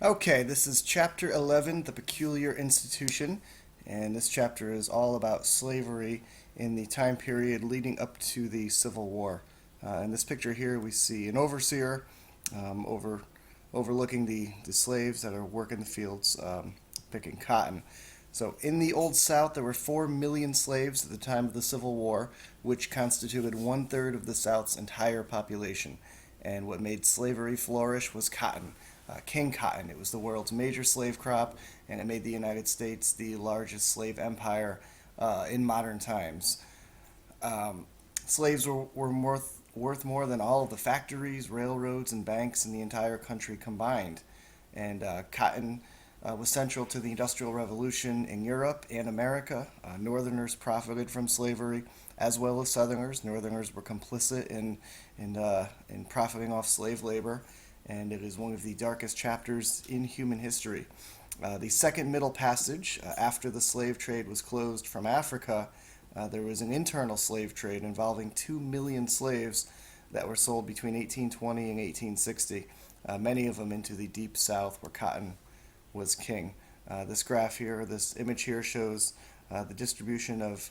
Okay, this is chapter 11, The Peculiar Institution, and this chapter is all about slavery in the time period leading up to the Civil War. In this picture here, we see an overseer overlooking the slaves that are working the fields picking cotton. So, in the Old South, there were 4 million slaves at the time of the Civil War, which constituted one third of the South's entire population. And what made slavery flourish was cotton, king cotton. It was the world's major slave crop, and it made the United States the largest slave empire in modern times. Um, Slaves were worth more than all of the factories, railroads, and banks in the entire country combined. And cotton was central to the Industrial Revolution in Europe and America. Northerners profited from slavery, as well as Southerners. Northerners were complicit in profiting off slave labor, and it is one of the darkest chapters in human history. The Second Middle Passage, after the slave trade was closed from Africa, there was an internal slave trade involving 2 million slaves that were sold between 1820 and 1860, many of them into the Deep South where cotton was king. This graph here, this image here shows the distribution of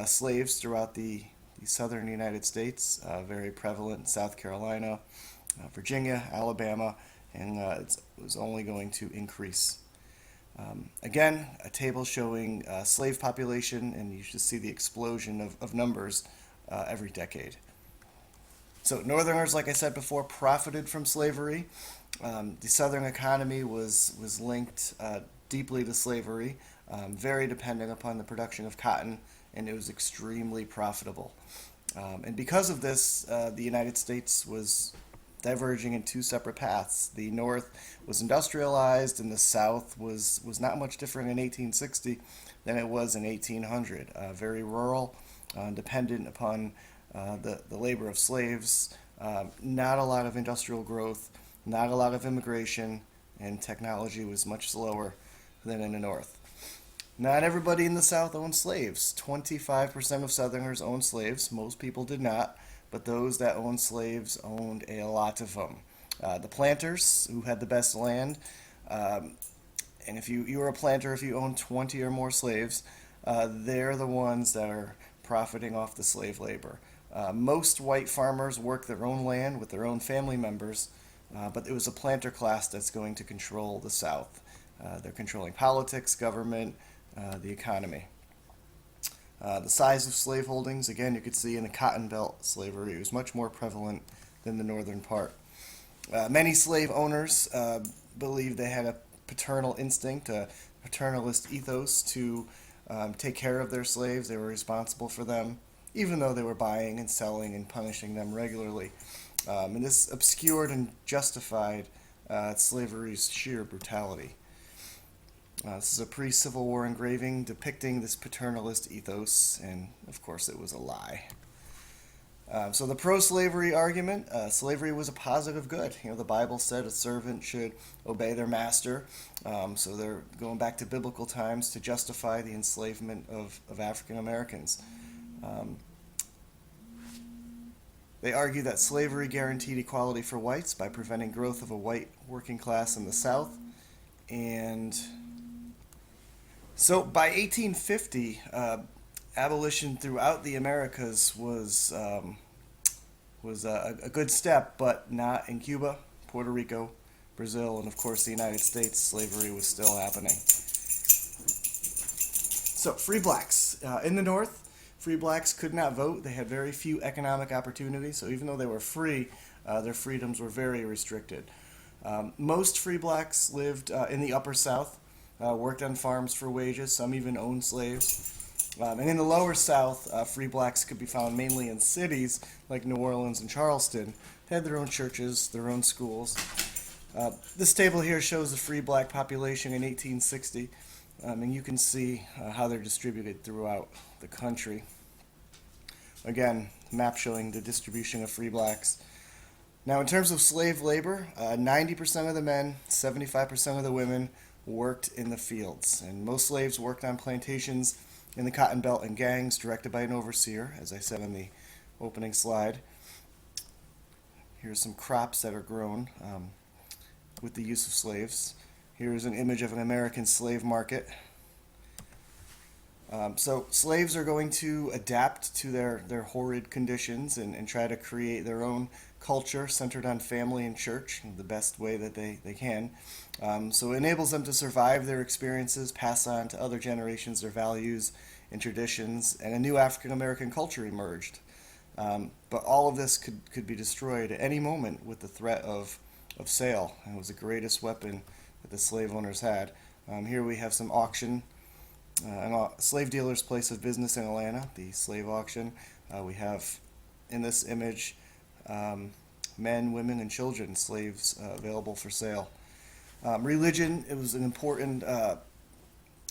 slaves throughout the southern United States, very prevalent in South Carolina, Virginia, Alabama, and it was only going to increase. Again, a table showing slave population, and you should see the explosion of numbers every decade. So, Northerners, like I said before, profited from slavery. The Southern economy was linked deeply to slavery, very dependent upon the production of cotton, and it was extremely profitable. And because of this, the United States was diverging in two separate paths. The North was industrialized, and the South was not much different in 1860 than it was in 1800. Very rural, dependent upon the labor of slaves, not a lot of industrial growth, not a lot of immigration, and technology was much slower than in the North. Not everybody in the South owned slaves. 25% of Southerners owned slaves. Most people did not, but those that owned slaves owned a lot of them. The planters, who had the best land, and if you were a planter, if you owned 20 or more slaves, they're the ones that are profiting off the slave labor. Most white farmers work their own land with their own family members, but it was a planter class that's going to control the South. They're controlling politics, government, the economy. The size of slave holdings, again, you could see in the Cotton Belt slavery, it was much more prevalent than the northern part. Many slave owners believed they had a paternal instinct, a paternalist ethos to take care of their slaves. They were responsible for them, even though they were buying and selling and punishing them regularly. And this obscured and justified slavery's sheer brutality. This is a pre-Civil War engraving depicting this paternalist ethos, and of course it was a lie. So the pro-slavery argument, slavery was a positive good. You know, the Bible said a servant should obey their master. So they're going back to biblical times to justify the enslavement of African Americans. They argue that slavery guaranteed equality for whites by preventing growth of a white working class in the South. And so by 1850, abolition throughout the Americas was a good step, but not in Cuba, Puerto Rico, Brazil, and of course the United States. Slavery was still happening. So free blacks in the North, free blacks could not vote. They had very few economic opportunities. So even though they were free, their freedoms were very restricted. Most free blacks lived in the Upper South, worked on farms for wages. Some even owned slaves. And in the lower South, free blacks could be found mainly in cities like New Orleans and Charleston. They had their own churches, their own schools. This table here shows the free black population in 1860, and you can see how they're distributed throughout the country. Again, map showing the distribution of free blacks. Now, in terms of slave labor, 90% of the men, 75% of the women worked in the fields, and most slaves worked on plantations in the Cotton Belt and gangs directed by an overseer, as I said on the opening slide. Here's some crops that are grown. with the use of slaves. Here's an image of an American slave market. So slaves are going to adapt to their horrid conditions and try to create their own culture centered on family and church in the best way that they can. So it enables them to survive their experiences, pass on to other generations their values and traditions, and a new African American culture emerged. But all of this could be destroyed at any moment with the threat of sale. And it was the greatest weapon that the slave owners had. Here we have some auction. A slave dealer's place of business in Atlanta, the slave auction. We have in this image men, women, and children, slaves available for sale. Religion, it was an important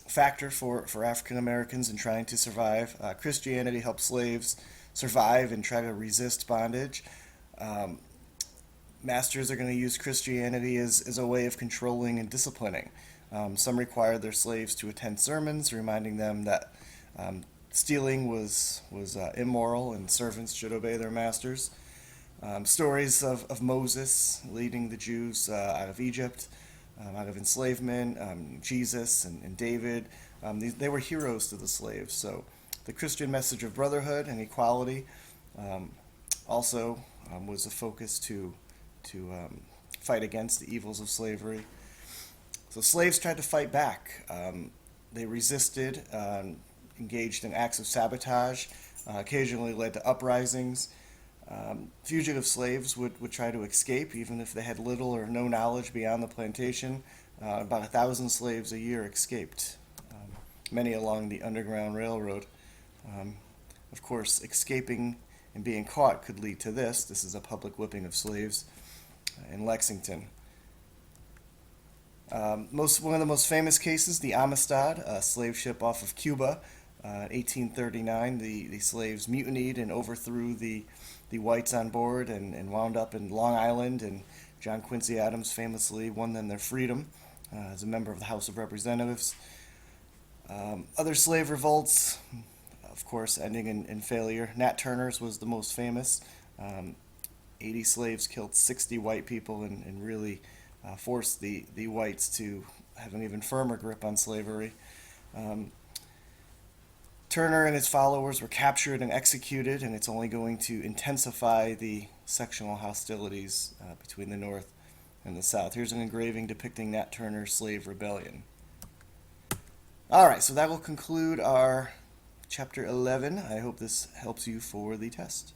factor for African Americans in trying to survive. Christianity helped slaves survive and try to resist bondage. Masters are going to use Christianity as a way of controlling and disciplining. Some required their slaves to attend sermons, reminding them that stealing was immoral and servants should obey their masters. Stories of Moses leading the Jews out of Egypt, out of enslavement, Jesus and David. They were heroes to the slaves. So the Christian message of brotherhood and equality also was a focus to fight against the evils of slavery. So slaves tried to fight back. They resisted, engaged in acts of sabotage, occasionally led to uprisings. Fugitive slaves would try to escape, even if they had little or no knowledge beyond the plantation. About 1,000 slaves a year escaped, many along the Underground Railroad. Of course, escaping and being caught could lead to this. This is a public whipping of slaves in Lexington. One of the most famous cases, the Amistad, a slave ship off of Cuba. In 1839, the slaves mutinied and overthrew the whites on board and wound up in Long Island, and John Quincy Adams famously won them their freedom as a member of the House of Representatives. Other slave revolts, of course, ending in failure. Nat Turner's was the most famous. 80 slaves killed 60 white people and really forced the whites to have an even firmer grip on slavery. Turner and his followers were captured and executed, and it's only going to intensify the sectional hostilities between the North and the South. Here's an engraving depicting Nat Turner's slave rebellion. All right, so that will conclude our chapter 11. I hope this helps you for the test.